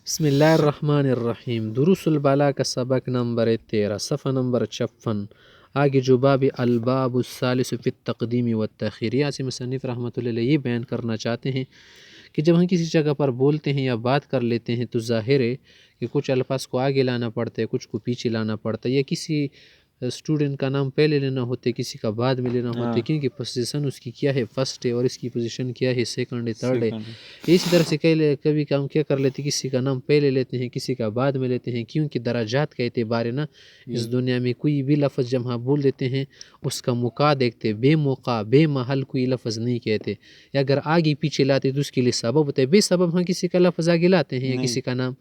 بسم اللہ الرحمن الرحیم۔ دروس البلاغہ کا سبق نمبر 13، صفحہ نمبر 56۔ آگے جو باب الباب الثالث فی التقدیم والتاخیر، یہاں سے مصنف رحمۃ اللہ علیہ یہ بیان کرنا چاہتے ہیں کہ جب ہم کسی جگہ پر بولتے ہیں یا بات کر لیتے ہیں تو ظاہر ہے کہ کچھ الفاظ کو آگے لانا پڑتا ہے، کچھ کو پیچھے لانا پڑتا ہے، یا کسی اسٹوڈنٹ کا نام پہلے لینا ہوتا ہے، کسی کا بعد میں لینا ہوتا ہے، کیونکہ پوزیشن اس کی کیا ہے، فرسٹ ہے، اور اس کی پوزیشن کیا ہے، سیکنڈ ہے، تھرڈ ہے۔ اسی طرح سے کبھی ہم کیا کر لیتے ہیں، کسی کا نام پہلے لیتے ہیں، کسی کا بعد میں لیتے ہیں، کیونکہ درجات کا اعتبار ہے نا۔ اس دنیا میں کوئی بھی لفظ جب ہم بول دیتے ہیں اس کا موقع دیکھتے، بے موقع بے محل کوئی لفظ نہیں کہتے، یا اگر آگے پیچھے لاتے تو اس کے لیے سبب ہوتا ہے۔ بے سبب ہم کسی کا لفظ آگے لاتے ہیں یا کسی کا نام،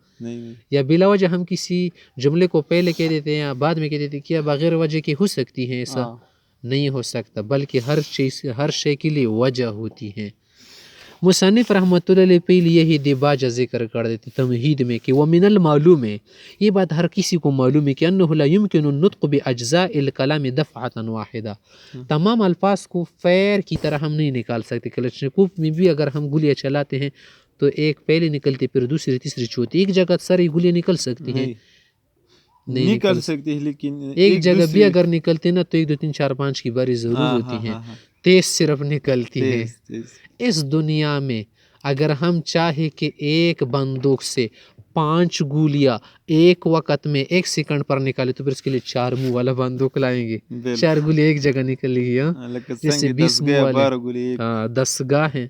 یا بلا وجہ ہم کسی جملے کو پہلے کہہ دیتے ہیں یا بعد میں کہہ دیتے ہیں، کیا بغیر وجہ کے ہو سکتی ہے؟ ایسا نہیں ہو سکتا، بلکہ ہر شے کے لیے وجہ ہوتی ہے۔ مصنف رحمۃ اللہ علیہ پہلے یہی دباجہ ذکر کر دیتے تمہید میں کہ وَمِنَ الْمَعْلُومِ، یہ بات ہر کسی کو معلوم ہے کہ أَنَّهُ لَا يُمْكِنُ النُّطْقُ بِأَجْزَاءِ الْكَلَامِ دَفْعَةً وَاحِدَةً، تمام الفاظ کو فیر کی طرح ہم نہیں نکال سکتے۔ کلچنکوف میں بھی اگر ہم گولیاں چلاتے ہیں تو ایک پہلے نکلتی، پھر دوسری، تیسری، چوتھی، ایک جگہ ساری گولیاں نکل سکتی ہیں؟ نہیں نکل سکتی، لیکن ایک جگہ بھی اگر نکلتے نا تو 1 2 3 4 5 کی باری ضرور ہوتی ہیں، تیز صرف نکلتی ہے۔ اس دنیا میں اگر ہم چاہے کہ ایک بندوق سے 5 گولیاں ایک وقت میں 1 سیکنڈ پر نکالے تو پھر اس کے لیے 4 منہ والا بندوق لائیں گے، 4 گولی ایک جگہ نکلے گی، جیسے 20 منہ والے 10 گاہ ہیں،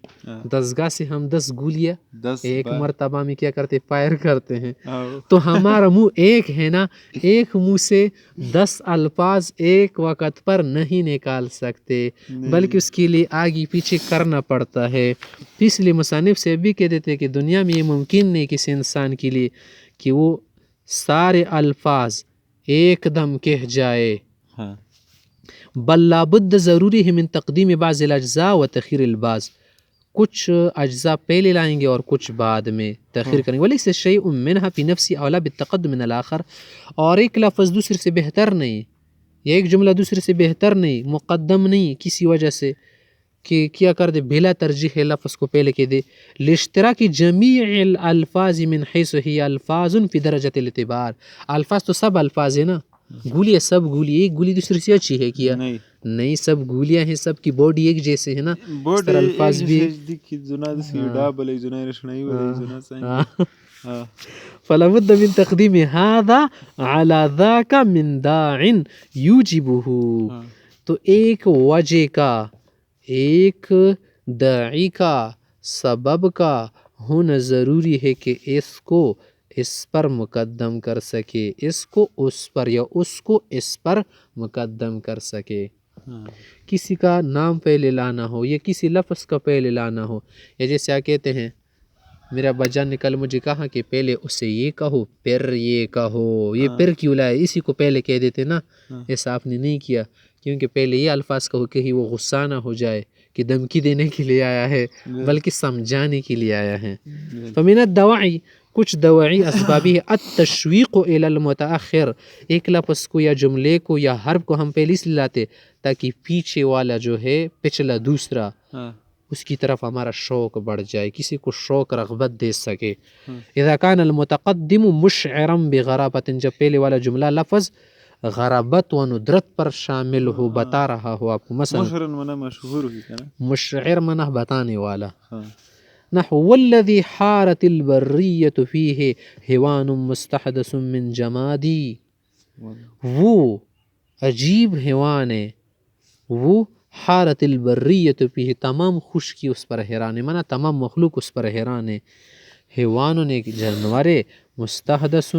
10 گاہ سے ہم 10 گولیاں ایک مرتبہ میں کیا کرتے، فائر کرتے ہیں۔ تو ہمارا منہ ایک ہے نا، ایک منہ سے 10 الفاظ ایک وقت پر نہیں نکال سکتے، بلکہ اس کے لیے آگے پیچھے کرنا پڑتا ہے۔ اس لیے مصنف سے بھی کہہ دیتے کہ دنیا میں یہ ممکن نہیں کسی انسان کے لیے کہ وہ سارے الفاظ ایک دم کہہ جائے، بل لابد ضروری ہے من تقدیم بعض الاجزاء و تخیر البعض، کچھ اجزاء پہلے لائیں گے اور کچھ بعد میں تاخیر کریں گے۔ ولیس شیء منها فی نفسی اولا بالتقدم من الاخر، اور ایک لفظ دوسرے سے بہتر نہیں، یا ایک جملہ دوسرے سے بہتر نہیں، مقدم نہیں کسی وجہ سے کہ کیا کر دے، بلا ترجیح لفظ کو پہلے کہہ دے، لاشتراک جمیع الالفاظ من حیث ہی الفاظ فی درجۃ الاعتبار، الفاظ تو سب الفاظ ہیں نا، گولیاں سب گولی، ایک گولی دوسری سے اچھی ہے کیا نہیں، سب گولیاں ہیں، سب کی باڈی ایک جیسے ہے نا، اس طرح الفاظ بھی۔ فلابد من تقدیم هذا على ذاك من داع یوجبه، تو ایک وجہ کا، ایک داعی کا، سبب کا ہونا ضروری ہے کہ اس کو اس پر مقدم کر سکے، اس کو اس پر، یا اس کو اس پر مقدم کر سکے۔ کسی کا نام پہلے لانا ہو یا کسی لفظ کا پہلے لانا ہو، یا جیسے آپ کہتے ہیں میرا بجان نے کل مجھے کہا کہ پہلے اسے یہ کہو پھر یہ کہو، یہ پھر کیوں لائے، اسی کو پہلے کہہ دیتے نا، ایسا آپ نے نہیں کیا، کیونکہ پہلے یہ الفاظ کہو کہ وہ غصہ نہ ہو جائے کہ دھمکی دینے کے لیے آیا ہے، بلکہ سمجھانے کے لیے آیا ہے۔ فمن الدواعی، کچھ دواعی اسبابی ہے، التشویق الی المتاخر، ایک لفظ کو یا جملے کو یا حرف کو ہم پہلے اس لیے لاتے تاکہ پیچھے والا جو ہے، پچھلا دوسرا، اس کی طرف ہمارا شوق بڑھ جائے، کسی کو شوق رغبت دے سکے۔ اذا کان المتقدم مشعرا بغرابت، جب پہلے والا جملہ لفظ غرابت و ندرت پر شامل ہو، بتا رہا ہو آپ کو، مثلا مشعر منہ بتانے والا، نحو والذی حارت البریۃ فیہ حیوان مستحدث من جمادی، وہ عجیب حیوان ہے، وہ حارت البریۃ فیہ، تمام خشکی اس پر حیران ہے، مانا تمام مخلوق اس پر حیران ہے، حیوانوں نے جانور مستحدث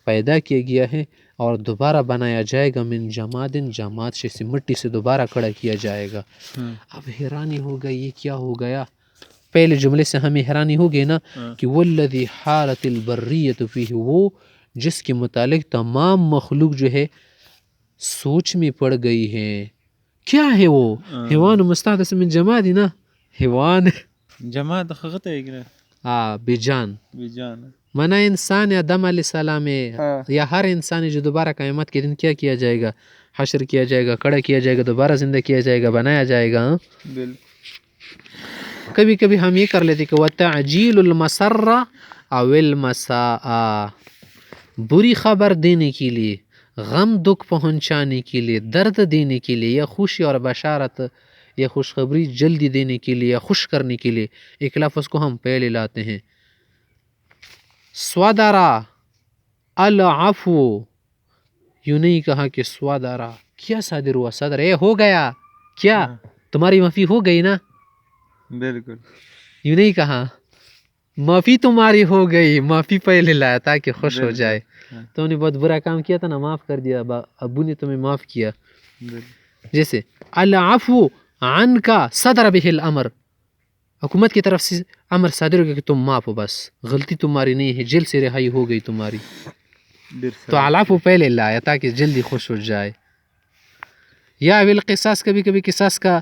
پیدا کیا گیا ہے اور دوبارہ بنایا جائے گا، من جماد، جماد سے مٹی سے دوبارہ کھڑا کیا جائے گا۔ اب حیرانی ہو گئی، یہ کیا ہو گیا؟ پہلے جملے سے ہمیں حیرانی ہو گئی نا کہ والذی حارت البریۃ فیہ، وہ جس کے متعلق تمام مخلوق جو ہے سوچ میں پڑ گئی ہے، کیا ہے وہ؟ حیوان مستحدث من جماد، نا حیوان جماد خغت ہے، بجان، منا انسان آدم علیہ السلام یا ہر انسان جو دوبارہ قیامت کے دن کیا کیا جائے گا، حشر کیا جائے گا، کھڑا کیا جائے گا، دوبارہ زندہ کیا جائے گا، بنایا جائے گا۔ کبھی کبھی ہم یہ کر لیتے کہ وَتَعْجِيلُ الْمَسَرَّ اول مساء بری خبر دینے کے لیے، غم دکھ پہنچانے کے لیے، درد دینے کے لیے، یا خوشی اور بشارت یا خوشخبری جلدی دینے کے لیے یا خوش کرنے کے لیے ایک لفظ کو ہم پہلے لاتے ہیں. صدرا العفو، یوں نہیں کہا کہ صدرا کیا صادر ہوا، صدر اے ہو گیا کیا، تمہاری معافی ہو گئی نا، بالکل یوں نہیں کہا معافی تمہاری ہو گئی، معافی پہلے لایا تاکہ خوش ہو جائے. تم نے بہت برا کام کیا تھا نا، معاف کر دیا، ابو نے تمہیں معاف کیا. جیسے العفو عن کا صدر به الامر، حکومت کی طرف سے امر صادر ہو گیا کہ تم معاف ہو، بس غلطی تمہاری نہیں ہے، جیل سے رہائی ہو گئی تمہاری، تو العفو پہلے لایا تاکہ جلدی خوش ہو جائے. یا بالقصاص، کبھی کبھی قصاص کا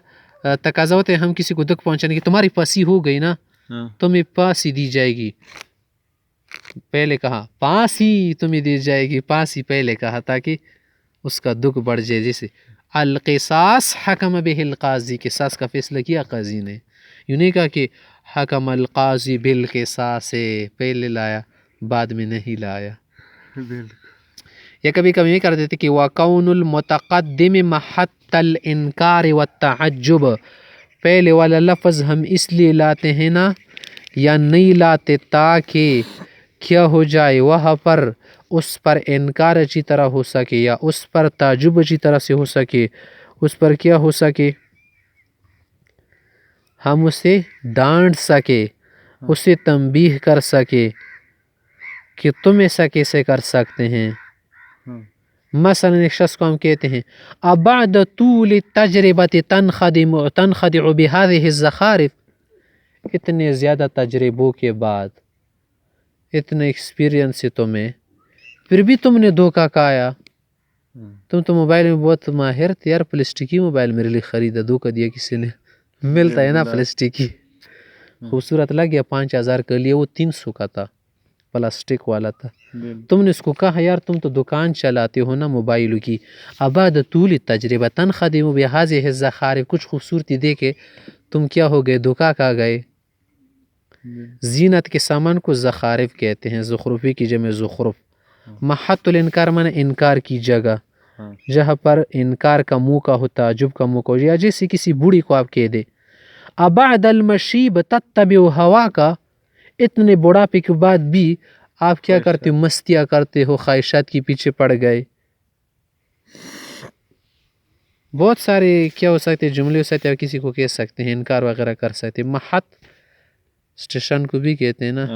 تقاضا ہوتا ہے ہم کسی کو دکھ پہنچانے کی، تمہاری پھانسی ہو گئی نا، تمہیں پھانسی دی جائے گی، پہلے کہا پھانسی تمہیں دی جائے گی، پھانسی پہلے کہا تاکہ اس کا دکھ بڑھ جائے. جیسے القصاص حکم به القاضی، قصاص کا فیصلہ کیا قاضی نے، یوں نہیں کہا کہ حکم القاضی بالقصاص پہلے لایا بعد میں نہیں لایا. یا کبھی کبھی یہ کر دیتے کہ وَقَوْنُ الْمُتَقَدِّمِ مَحَتَّ الْإِنْكَارِ وَالتَّعَجُّبِ، پہلے والا لفظ ہم اس لیے لاتے ہیں نا یا نہیں لاتے تاکہ کیا ہو جائے، وہاں پر اس پر انکار اچھی طرح ہو سکے یا اس پر تعجب اچھی طرح سے ہو سکے، اس پر کیا ہو سکے، ہم اسے ڈانٹ سکے، اسے تنبیہ کر سکے کہ تم ایسا کیسے کر سکتے ہیں. مثلا ایک شخص کو ہم کہتے ہیں ابعد طول التجربۃ تنخدع بهذه الزخارف، اتنے زیادہ تجربوں کے بعد، اتنے ایکسپیرینس ہے تمہیں، پھر بھی تم نے دھوکہ کھایا. تم تو موبائل میں بہت ماہر تھے یار، پلاسٹکی موبائل میرے لیے خریدا، دھوکہ دیا کسی نے، ملتا ہے نا پلاسٹکی، خوبصورت لگ گیا 5000 کا لیے، وہ 300 کا تھا، پلاسٹک والا تھا. تم نے اس کو کہا یار تم تو دکان چلاتے ہو نا موبائلوں کی، ابعد طول تجربہ تنخدم بهذه الزخارف، کچھ خوبصورتی دے کے تم کیا ہو گئے، دھوکہ کھا گئے. زینت کے سامان کو زخارف کہتے ہیں، زخرفی کی جمع زخرف. محط الانکار معنی انکار کی جگہ، جہاں پر انکار کا موقع ہو، تعجب کا موقع ہو، یا جیسے کسی بوڑھی کو آپ کہہ دے ابعد المشیب تتبع ہوا کا، اتنے بڑھاپے کے بعد بھی آپ کیا کرتے ہو، مستیاں کرتے ہو، خواہشات کے پیچھے پڑ گئے. بہت سارے کیا ہو سکتے جملے ہو سکتے ہیں، کسی کو کہہ سکتے ہیں، انکار وغیرہ کر سکتے ہیں. محط اسٹیشن کو بھی کہتے ہیں نا،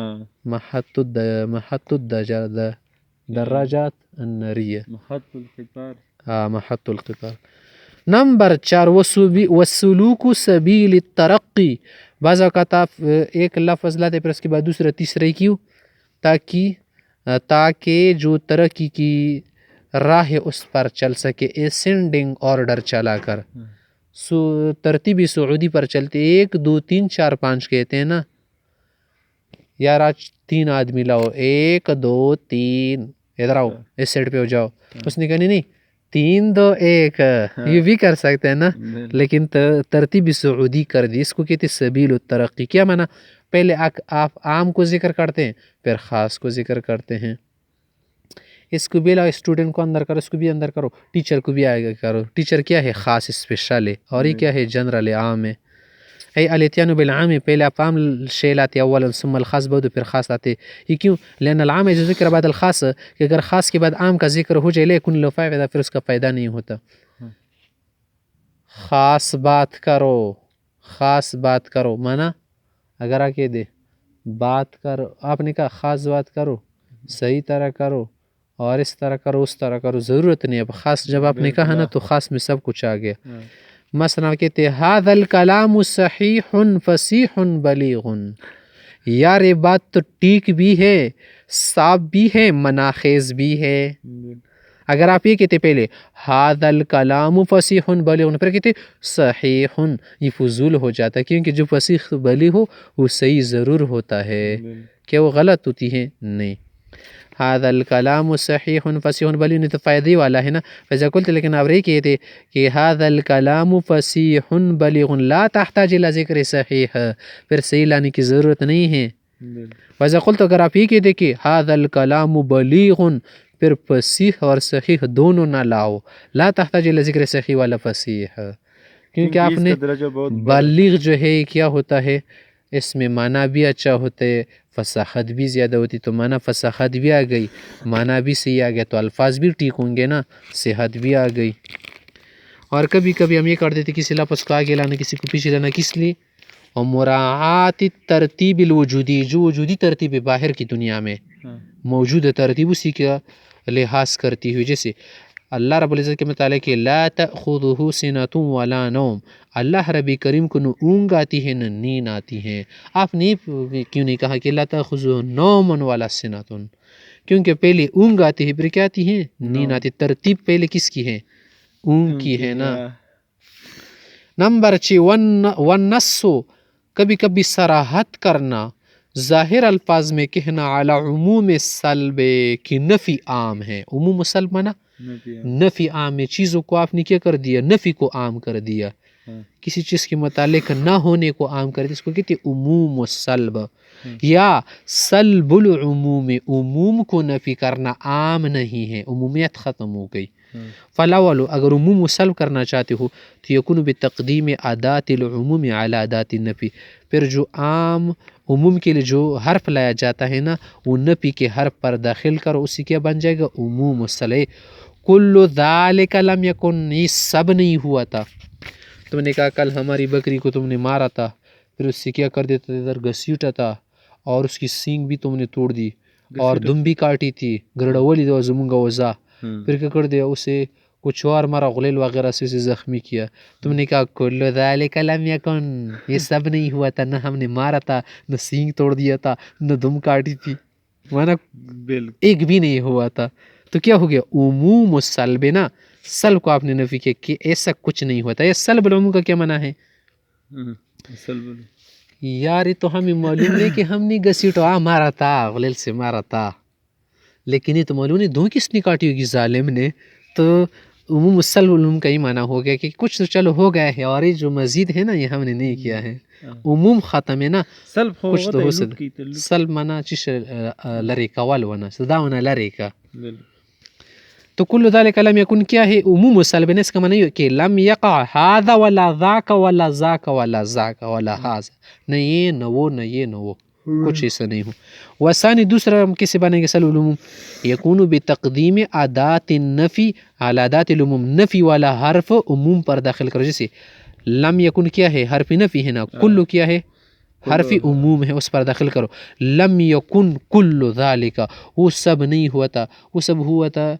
محط دراجات الناریہ، محط القطار، محط القطار. نمبر 4 وسلوک سبیل الترقی، بعض اوقات آپ ایک لفظ لاتے پھر اس کے بعد دوسرا تیسرا کیوں، تاکہ جو ترقی کی راہ ہے اس پر چل سکے، اسینڈنگ آرڈر چلا کر، ترتیبی سعودی پر چلتے 1 2 3 4 5 کہتے ہیں نا، یار آج 3 آدمی لاؤ، 1 2 3 ادھر آؤ، اس سائڈ پہ ہو جاؤ، اس نے کہا نہیں 3 2 1، یہ بھی کر سکتے ہیں نا، لیکن ترتیبی سعودی کر دی، اس کو کہتے سبیل الترقی. کیا معنی، پہلے آپ عام کو ذکر کرتے ہیں پھر خاص کو ذکر کرتے ہیں. اس کو بھی لاؤ، اسٹوڈنٹ کو اندر کرو، اس کو بھی اندر کرو، ٹیچر کو بھی آگے کرو. ٹیچر کیا ہے، خاص اسپیشل ہے، اور یہ کیا ہے، جنرل ہے، عام ہے. ای الاتیان بالعام، پہلے آپ عام شے لاتے اولا ثم الخاص بعد پھر خاص آتے. یہ کیوں، لأن العام ہے جو ذکر بعد الخاص، کہ اگر خاص کے بعد عام کا ذکر ہو جائے لیکن لو فائدہ، پھر اس کا فائدہ نہیں ہوتا. خاص بات کرو، خاص بات کرو، مانا اگر آ کے دے بات کرو، آپ نے کہا خاص بات کرو، صحیح طرح کرو، اور اس طرح کرو، اس طرح کرو، ضرورت نہیں. اب خاص جب آپ نے کہا نا تو خاص میں سب کچھ آ گیا. مثلا کہتے هذا الکلام صحیح فصیح بلیغ، یار یہ بات تو ٹھیک بھی ہے، صاف بھی ہے، مناخیز بھی ہے. اگر آپ یہ کہتے پہلے هذا الکلام فصیح بلیغ، پھر کہتے صحیح، یہ فضول ہو جاتا، کیونکہ جو فصیح بلیغ ہو وہ صحیح ضرور ہوتا ہے، کیا وہ غلط ہوتی ہے، نہیں. هذا الکلام صحیح فصیح بلیغ تو فائدے والا ہے نا، فیضا قلت، لیکن آپ رہی کہتے کہ هذا الکلام فصیح بلیغ لا تحتاج الى ذکر صحیح، پھر صحیح لانے کی ضرورت نہیں ہے. ویسا قلت اگر آپ یہ کہ دیکھیں هذا الکلام بلیغ، پھر فصیح اور صحیح دونوں نہ لاؤ، لا تحتاج الی ذکر صحیح والا فصیح، کیونکہ آپ نے بلیغ جو ہے کیا ہوتا ہے، اس میں معنی بھی اچھا ہوتا ہے، فصاحت بھی زیادہ ہوتی، تو معنی فصاحت بھی آ گئی، معنی بھی صحیح آ گیا، تو الفاظ بھی ٹھیک ہوں گے نا، صحت بھی آ گئی۔ اور کبھی کبھی ہم یہ کر دیتے کسی لفظ کو آگے لانا کسی کو پیچھے لانا، کس لیے؟ اور مراعات ترتیب الوجودی، جو وجودی ترتیب باہر کی دنیا میں موجود ترتیب اسی کا لحاظ کرتی ہوئی، جیسے اللہ رب العزت کے متعلق کہ لا تأخذہ سنۃ ولا نوم، اللہ رب کریم کو نہ اونگ آتی ہے نہ نیند آتی ہے۔ آپ نے کیوں نہیں کہا کہ لا تأخذہ نوم ولا سنۃ؟ کیونکہ پہلے اونگ آتی ہے پھر کیا آتی ہے؟ نیند آتی ہے۔ ترتیب پہلے کس کی ہے؟ اونگ کی ہے نا۔ نمبر 6 والنص، کبھی کبھی صراحت کرنا، ظاہر الفاظ میں کہنا، علی عموم سلب، کی نفی عام ہے۔ عموم سلب مانا نفی عام ہے، چیزوں کو آپ نے کیا کر دیا؟ نفی کو عام کر دیا، کسی چیز کے متعلق نہ ہونے کو عام کر دیا، اس کو کہتے ہیں عموم السلب۔ یا سلب العموم، عموم کو نفی کرنا عام نہیں ہے، عمومیت ختم ہو گئی۔ فلاول، اگر عموم سلب کرنا چاہتے ہو تو یکون بتقدیم ادات العموم علی ادات النفی، پھر جو عام عموم کے لیے جو حرف لایا جاتا ہے نا، وہ نفی کے حرف پر داخل کرو، اسی کیا بن جائے گا؟ عموم السلب۔ کل ذالک لم یکن، یہ سب نہیں ہوا تھا۔ تم نے کہا کل ہماری بکری کو تم نے مارا تھا، پھر اس سے کیا کر دیتا تھا؟ ادھر گھسیٹا تھا، اور اس کی سینگ بھی تم نے توڑ دی، اور دم بھی کاٹی تھی، گرڑولی دو زمونگا وزا، پھر کیا کر دیا؟ اسے کچھ اور مارا، غلیل وغیرہ سے اسے زخمی کیا۔ تم نے کہا کل ذالک لم یکن، یہ سب نہیں ہوا تھا، نہ ہم نے مارا تھا، نہ سینگ توڑ دیا تھا، نہ دم کاٹی تھی، مانا ایک بھی نہیں ہوا تھا۔ تو کیا ہو گیا؟ عموم السلب نا، سلب کو آپ نے نفی کیا کہ ایسا کچھ نہیں ہوتا۔ یہ سلب العموم کا کیا معنی ہے؟ یار یہ تو ہمیں معلوم نہیں کہ ہم نے گھسیٹا مارا تھا، غلیل سے مارا تھا، لیکن یہ تو معلوم نہیں دو کس نے کاٹی ہوگی ظالم نے۔ تو عموم السلب العموم کا ہی معنی ہو گیا کہ کچھ تو چلو ہو گیا ہے، اور یہ جو مزید ہے نا یہ ہم نے نہیں کیا ہے، عموم ختم ہے نا، کچھ تو ہو سکتا۔ سلب مانا چیش لرے کا والونا صداونا لرے کا، تو کل ذالک لم یکن کیا ہے؟ عموم السلب ہے، اس کا معنی کہ لم یقع هذا ولا ذاک ولا ذاک ولا ذاک ولا هذا، نہ یہ نہ وہ نہ یہ نہ وہ، کچھ ایسا نہیں ہو۔ وثانی، دوسرا ہم کیسے بنیں گے سلب العموم؟ یکون بتقدیم ادات النفی علی ادات العموم، نفی والا حرف عموم پر داخل کرو، جیسے لم یکن کیا ہے؟ حرف نفی ہے نا، کل کیا ہے؟ حرف عموم ہے، اس پر داخل کرو۔ لم یکن کل ذالک، وہ سب نہیں ہوا تھا، وہ سب ہوا تھا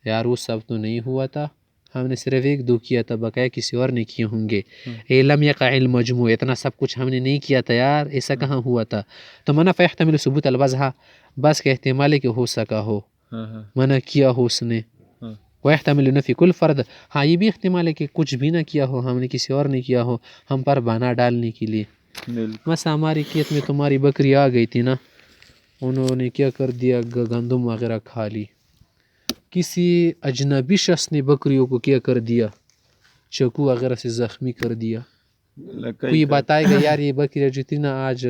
یار، وہ سب تو نہیں ہوا تھا، ہم نے صرف ایک دو کیا تھا، بقایا کسی اور نے کیے ہوں گے۔ اے لم یقع المجموع، اتنا سب کچھ ہم نے نہیں کیا تھا یار، ایسا کہاں ہوا تھا۔ تو منع فیحتمل ثبوت البزہ، بس کا احتمال ہے کہ ہو سکا ہو، منع کیا ہو اس نے۔ ویحتمل نفی کل فرد، ہاں یہ بھی احتمال ہے کہ کچھ بھی نہ کیا ہو، ہم نے کسی اور نے کیا ہو، ہم پر بنا ڈالنے کے لیے۔ بس ہماری کھیت میں تمہاری بکری آ گئی تھی نا، انہوں نے کیا کر دیا؟ گندم وغیرہ کھا لی۔ کسی اجنبی شخص نے بکریوں کو کیا کر دیا؟ چکو وغیرہ سے زخمی کر دیا۔ کوئی بتائے گا یار یہ بکریاں جو تھی نا آج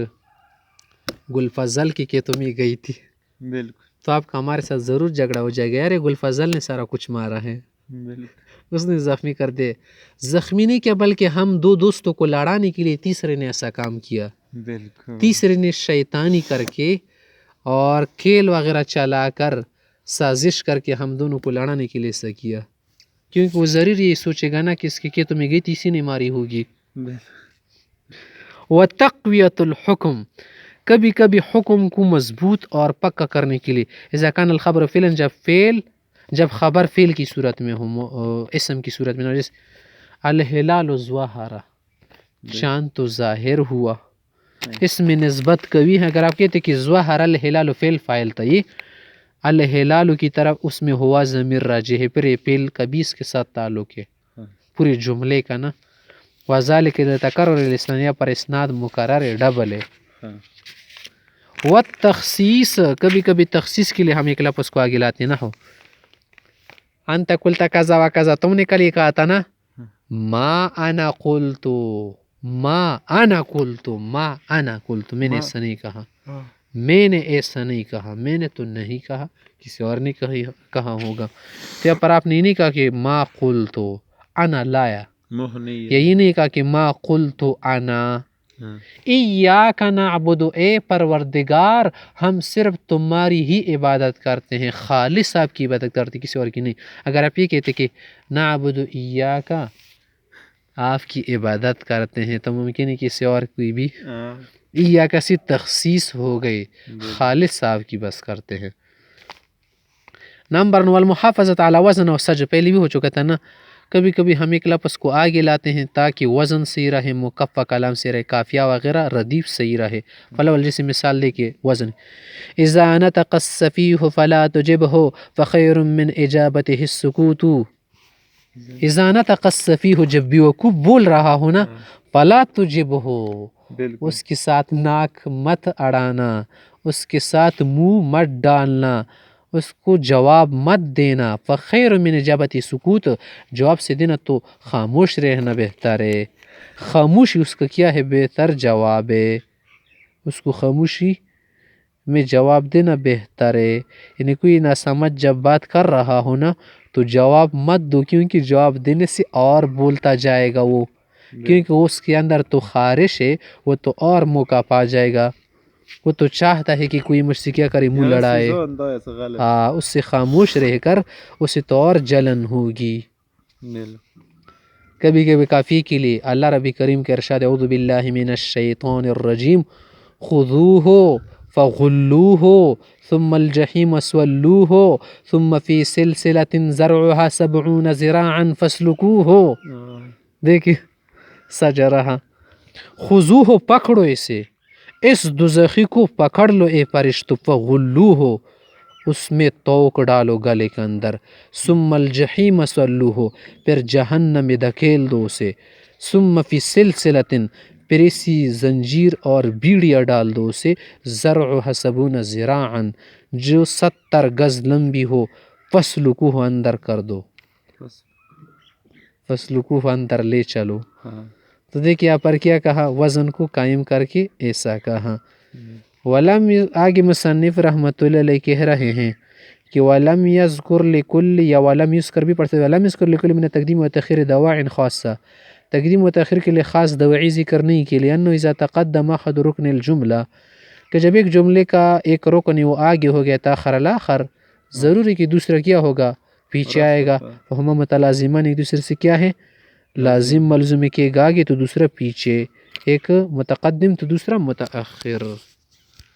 گل فضل کے کھیتوں میں گئی تھی، تو آپ کا ہمارے ساتھ ضرور جھگڑا ہو جائے گا، یار گل فضل نے سارا کچھ مارا ہے، اس نے زخمی کر دے۔ زخمی نہیں کیا بلکہ ہم دو دوستوں کو لڑانے کے لیے تیسرے نے ایسا کام کیا، تیسرے نے شیطانی کر کے اور کھیل وغیرہ چلا کر سازش کر کے ہم دونوں کو لڑانے کے لیے ایسا کیا، کیونکہ وہ ضرور یہ سوچے گا نا کہ اس کے کھیتوں میں گئی تھی اسی نے ماری ہوگی۔ وتقویۃ الحکم، کبھی کبھی حکم کو مضبوط اور پکا کرنے کے لیے، اذا کان الخبر فعلا، جب خبر فعل کی صورت میں ہو، اسم کی صورت میں، جیسے الہلال ظہر، چاند تو ظاہر ہوا، اس میں نسبت قوی ہے۔ اگر آپ کہتے کہ ظہر الہلال فعل فاعل تھا، یہ الہلال کی طرف اس میں ہوا ضمیر راجع ہے، پھر یہ فعل کبھی اس کے ساتھ تعلق ہے پورے جملے کا نا۔ وذالک اذا تکرر الاسناد، پر اسناد مکرر ہے، ڈبل ہے۔ والتخصیص، کبھی کبھی تخصیص کے لیے ہم ایک لفظ کو آگے لاتے نہ ہو، انت قلت کذا و کذا، تم نے کل یہ کہا تھا نا، ما انا قلت، ما انا قلتو، ما انا قلتو، میں نے ایسا نہیں کہا، میں نے ایسا نہیں کہا، میں نے تو نہیں کہا، کسی اور نے کہا ہوگا۔ تو یہاں پر آپ نے یہ نہیں کہا کہ ما قلتو انا لایا، یا یہ نہیں کہا کہ ما قلتو انا ایاک نعبد، اے پروردگار ہم صرف تمہاری ہی عبادت کرتے ہیں، خالص آپ کی عبادت کرتے کسی اور کی نہیں۔ اگر آپ یہ کہتے کہ نعبد ایاک، آپ کی عبادت کرتے ہیں، تو ممکن ہے کسی اور کوئی بھی ایاک سے تخصیص ہو گئی، خالص آپ کی بس کرتے ہیں۔ نمبر 9 المحافظت علی وزن و سج، پہلے بھی ہو چکا تھا نا، کبھی کبھی ہم ایک لفظ کو آگے لاتے ہیں تاکہ وزن صحیح رہے، مکفہ کلام صحیح رہے، قافیہ وغیرہ ردیف صحیح رہے۔ فلاول جیسے مثال دے کے وزن، اذا نطق السفیہ فلا تجبہ فخیر من اجابتہ السکوت، اذا نطق السفیہ جب بیوقوف بول رہا ہو نا، فلا تجبہ، اس کے ساتھ ناک مت اڑانا، اس کے ساتھ منہ مت ڈالنا، اس کو جواب مت دینا، فخیر من اجابتی سکوت، جواب سے دینا تو خاموش رہنا بہتر ہے۔ خاموشی اس کا کیا ہے؟ بہتر جواب ہے، اس کو خاموشی میں جواب دینا بہتر ہے۔ یعنی کوئی نہ سمجھ جب بات کر رہا ہو نا تو جواب مت دو، کیونکہ جواب دینے سے اور بولتا جائے گا وہ، کیونکہ اس کے اندر تو خارش ہے، وہ تو اور موقع پا جائے گا، وہ تو چاہتا ہے کہ کوئی مجھ سے کیا کرے، منہ لڑائے۔ ہاں، اس سے خاموش رہ کر اسے تو اور جلن ہوگی۔ کبھی کبھی کافی کے لیے اللہ رب کریم کے ارشاد، اعوذ باللہ من الشیطان الرجیم، خذوہ فغلوہ ثم الجحیم صلوہ ثم فی سلسلۃ ذرعها 70 ذراعا فاسلکوہ۔ دیکھیں سجا رہا، خذوہ پکڑو اسے، اس دوزخی کو پکڑ لو اے فرشتو، فغلوہ اس میں توق ڈالو گلے کے اندر، ثم الجحیم صلوہ پھر جہنم میں دھکیل دو اسے، ثم فی سلسلۃ پھر اسی زنجیر اور بیڑیا ڈال دو اسے، زرعها 70 ذراعا جو 70 گز لمبی ہو، فاسلکوہ اندر کر دو، فاسلکوہ اندر لے چلو۔ تو دیکھیں یہاں پر کیا کہا، وزن کو قائم کر کے ایسا کہا۔ ولم، آگے مصنف رحمۃ اللہ علیہ کہہ رہے ہیں کہ ولم یذکر لکل، یا ولم یذکر بھی پڑھتے، ولم یذکر لکل من تقدیم و تاخیر دواع خاصہ، تقدیم و تاخیر کے لیے خاص دواعی ذکر نہیں کے لیے، انه اذا تقدم احد رکن الجملہ، کہ جب ایک جملے کا ایک رکن وہ آگے ہو گیا تاخر الاخر، ضروری کہ دوسرا کیا ہوگا، پیچھے آئے گا، فہما متلازمان ایک دوسرے سے کیا ہے، لازم ملزوم، کے آگے تو دوسرا پیچھے، ایک متقدم تو دوسرا متأخر۔